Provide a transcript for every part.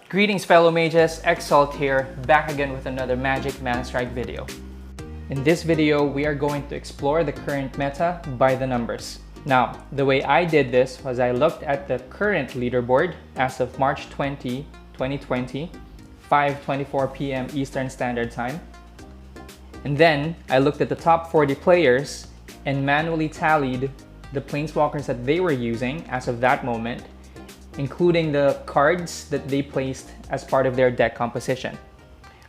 Greetings fellow mages, Exalt here, back again with another Magic Manastrike video. In this video, we are going to explore the current meta by the numbers. Now, the way I did this was I looked at the current leaderboard as of March 20, 2020, 5:24 p.m. Eastern Standard Time. And then I looked at the top 40 players and manually tallied the Planeswalkers that they were using as of that moment, including the cards that they placed as part of their deck composition.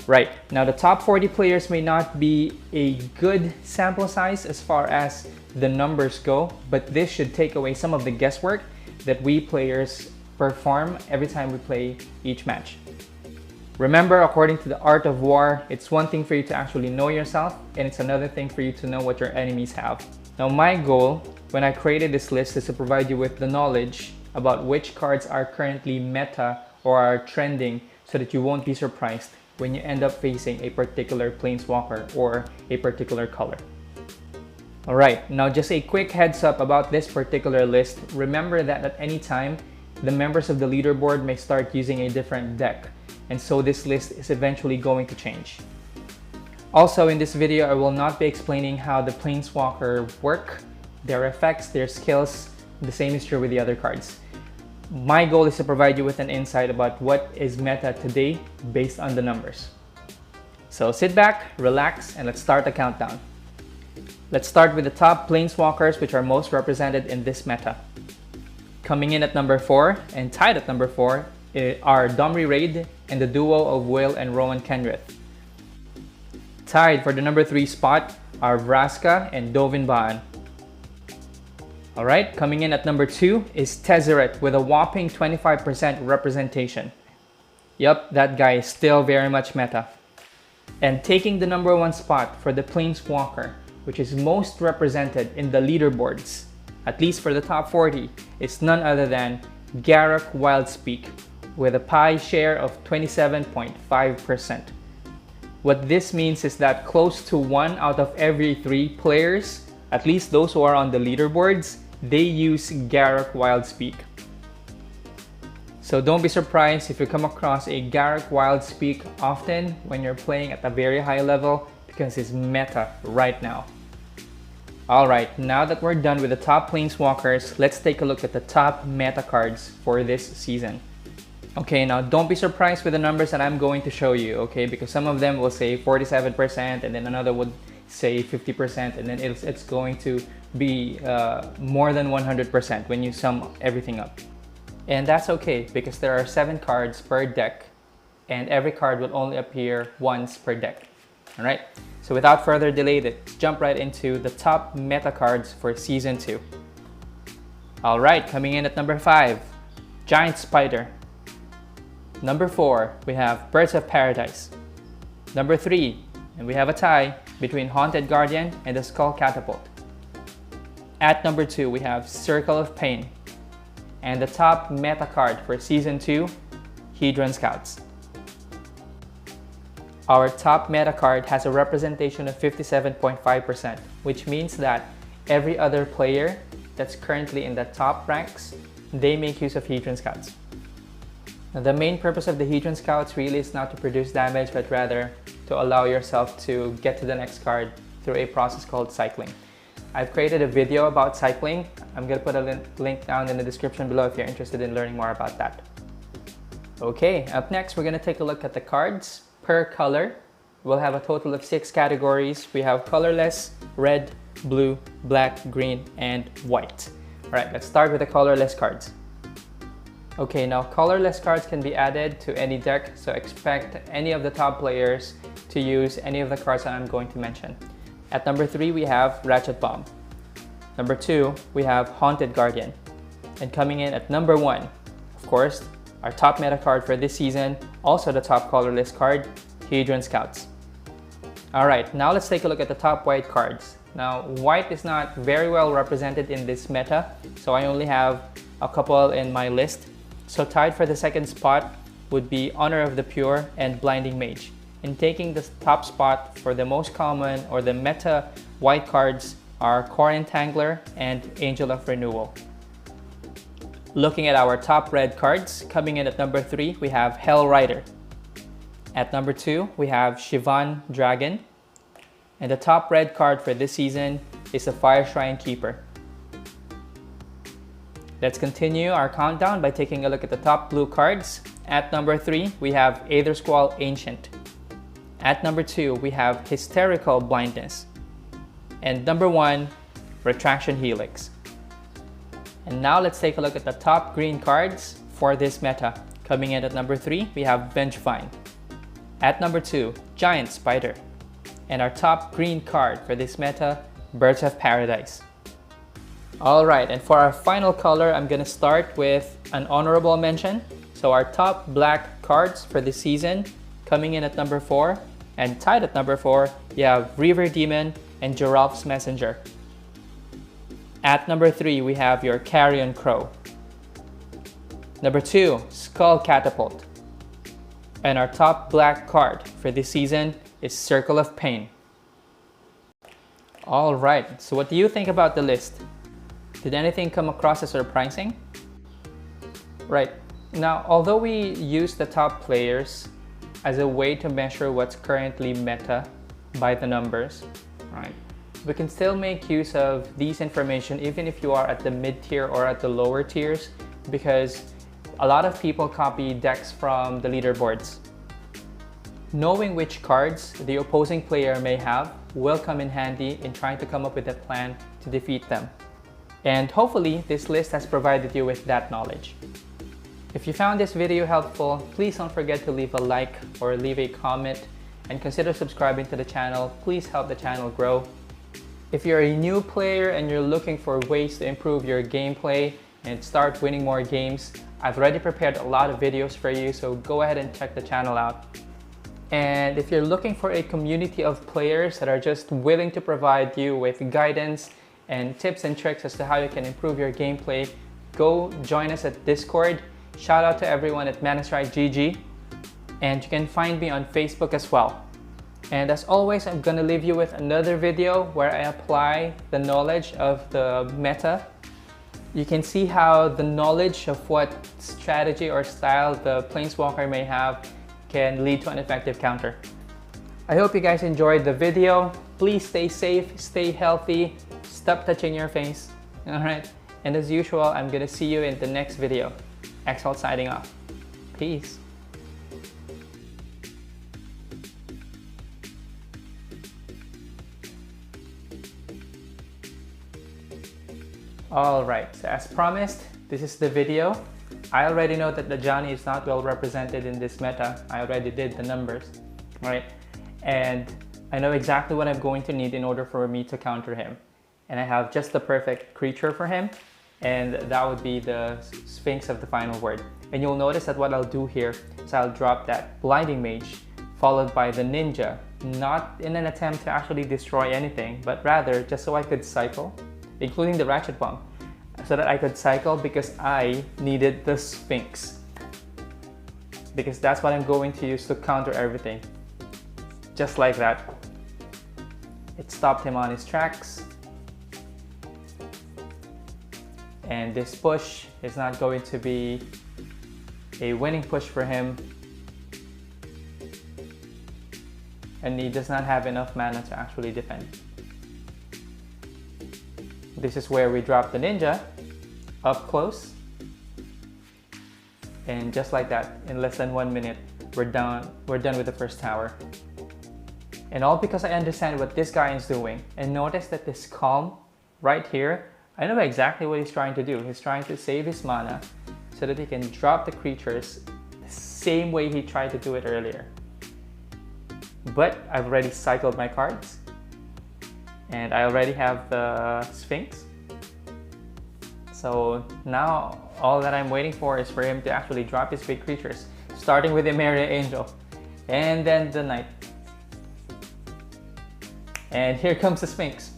Right, now the top 40 players may not be a good sample size as far as the numbers go, but this should take away some of the guesswork that we players perform every time we play each match. Remember, according to the art of war, it's one thing for you to actually know yourself, and it's another thing for you to know what your enemies have. Now my goal when I created this list is to provide you with the knowledge about which cards are currently meta or are trending so that you won't be surprised when you end up facing a particular Planeswalker or a particular color. Alright, now just a quick heads up about this particular list. Remember that at any time, the members of the leaderboard may start using a different deck, and so this list is eventually going to change. Also in this video, I will not be explaining how the Planeswalker work, their effects, their skills. The same is true with the other cards. My goal is to provide you with an insight about what is meta today based on the numbers. So sit back, relax, and let's start the countdown. Let's start with the top Planeswalkers which are most represented in this meta. Coming in at number 4 and tied at number 4 are Domri Raid and the duo of Will and Rowan Kenrith. Tied for the number 3 spot are Vraska and Dovin Baan. Alright, coming in at number 2 is Tezzeret with a whopping 25% representation. Yup, that guy is still very much meta. And taking the number 1 spot for the Planeswalker, which is most represented in the leaderboards, at least for the top 40, is none other than Garruk Wildspeak with a pie share of 27.5%. What this means is that close to 1 out of every 3 players, at least those who are on the leaderboards, they use Garruk Wildspeak. So don't be surprised if you come across a Garruk Wildspeak often when you're playing at a very high level, because it's meta right now. Alright, now that we're done with the top Planeswalkers, let's take a look at the top meta cards for this season. Okay, now don't be surprised with the numbers that I'm going to show you, okay? Because some of them will say 47% and then another would say 50%, and then it's going to be more than 100% when you sum everything up. And that's okay because there are 7 cards per deck and every card will only appear once per deck. Alright, so without further delay, let's jump right into the top meta cards for Season 2. Alright, coming in at number 5, Giant Spider. Number 4, we have Birds of Paradise. Number 3, and we have a tie between Haunted Guardian and the Skull Catapult. At number 2, we have Circle of Pain. And the top meta card for Season 2, Hedron Scouts. Our top meta card has a representation of 57.5%, which means that every other player that's currently in the top ranks, they make use of Hedron Scouts. Now, the main purpose of the Hedron Scouts really is not to produce damage, but rather to allow yourself to get to the next card through a process called cycling. I've created a video about cycling. I'm going to put a link down in the description below if you're interested in learning more about that. Okay, up next we're going to take a look at the cards per color. We'll have a total of 6 categories. We have colorless, red, blue, black, green, and white. Alright, let's start with the colorless cards. Okay, now colorless cards can be added to any deck, so expect any of the top players to use any of the cards that I'm going to mention. At number 3, we have Ratchet Bomb. Number 2, we have Haunted Guardian. And coming in at number 1, of course, our top meta card for this season, also the top colorless card, Hedron Scouts. Alright, now let's take a look at the top white cards. Now, white is not very well represented in this meta, so I only have a couple in my list. So tied for the second spot would be Honor of the Pure and Blinding Mage. And taking the top spot for the most common or the meta white cards are Core Entangler and Angel of Renewal. Looking at our top red cards, coming in at number 3, we have Hell Rider. At number 2, we have Shivan Dragon. And the top red card for this season is the Fire Shrine Keeper. Let's continue our countdown by taking a look at the top blue cards. At number 3, we have Aether Squall Ancient. At number 2, we have Hysterical Blindness. And number 1, Retraction Helix. And now let's take a look at the top green cards for this meta. Coming in at number 3, we have Vengevine. At number 2, Giant Spider. And our top green card for this meta, Birds of Paradise. Alright, and for our final color, I'm gonna start with an honorable mention. So our top black cards for this season, coming in at number 4, and tied at number 4, you have River Demon and Giraffe's Messenger. At number 3, we have your Carrion Crow. Number 2, Skull Catapult. And our top black card for this season is Circle of Pain. Alright, so what do you think about the list? Did anything come across as surprising? Right, now although we use the top players as a way to measure what's currently meta by the numbers, right? We can still make use of these information even if you are at the mid-tier or at the lower tiers, because a lot of people copy decks from the leaderboards. Knowing which cards the opposing player may have will come in handy in trying to come up with a plan to defeat them. And hopefully this list has provided you with that knowledge. If you found this video helpful, please don't forget to leave a like or leave a comment, and consider subscribing to the channel. Please help the channel grow. If you're a new player and you're looking for ways to improve your gameplay and start winning more games, I've already prepared a lot of videos for you, so go ahead and check the channel out. And if you're looking for a community of players that are just willing to provide you with guidance and tips and tricks as to how you can improve your gameplay, go join us at Discord. Shout out to everyone at Manastrike GG. And you can find me on Facebook as well. And as always, I'm gonna leave you with another video where I apply the knowledge of the meta. You can see how the knowledge of what strategy or style the Planeswalker may have can lead to an effective counter. I hope you guys enjoyed the video. Please stay safe, stay healthy, stop touching your face. Alright, and as usual, I'm gonna see you in the next video. Exalt signing off. Peace. Alright, so as promised, this is the video. I already know that the Johnny is not well represented in this meta. I already did the numbers, right? And I know exactly what I'm going to need in order for me to counter him. And I have just the perfect creature for him, and that would be the Sphinx of the Final Word. And you'll notice that what I'll do here is I'll drop that Blinding Mage, followed by the Ninja, not in an attempt to actually destroy anything, but rather just so I could cycle, including the Ratchet Bomb, so that I could cycle because I needed the Sphinx. Because that's what I'm going to use to counter everything. Just like that. It stopped him on his tracks. And this push is not going to be a winning push for him. And he does not have enough mana to actually defend. This is where we drop the Ninja up close. And just like that, in less than 1 minute, we're done with the first tower. And all because I understand what this guy is doing. And notice that this Calm right here, I know exactly what he's trying to do. He's trying to save his mana so that he can drop the creatures the same way he tried to do it earlier. But I've already cycled my cards. And I already have the Sphinx. So now all that I'm waiting for is for him to actually drop his big creatures, starting with the Emeria Angel and then the Knight. And here comes the Sphinx.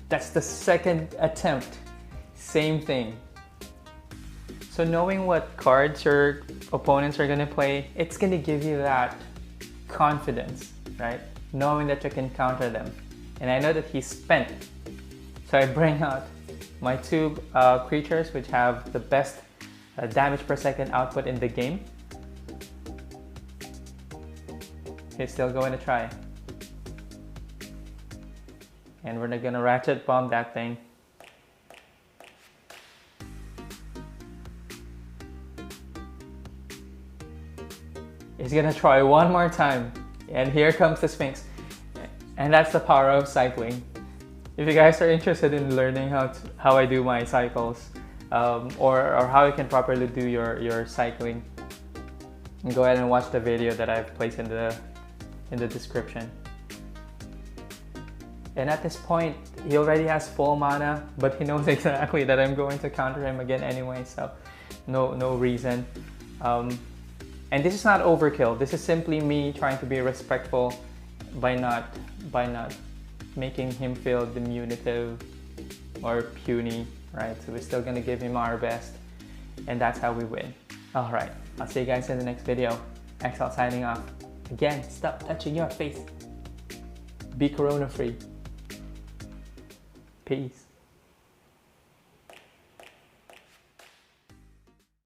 That's the second attempt. Same thing. So knowing what cards your opponents are going to play, it's going to give you that confidence, right? Knowing that you can counter them. And I know that he's spent. So I bring out my two creatures which have the best damage per second output in the game. He's still going to try. And we're not gonna ratchet bomb that thing. He's gonna try one more time. And here comes the Sphinx. And that's the power of cycling. If you guys are interested in learning how I do my cycles, or how you can properly do your cycling, go ahead and watch the video that I've placed in the description. And at this point, he already has full mana, but he knows exactly that I'm going to counter him again anyway, so no reason. And this is not overkill. This is simply me trying to be respectful by not making him feel diminutive or puny, right? So we're still gonna give him our best, and that's how we win. All right, I'll see you guys in the next video. XL signing off. Again, stop touching your face. Be corona free. Peace.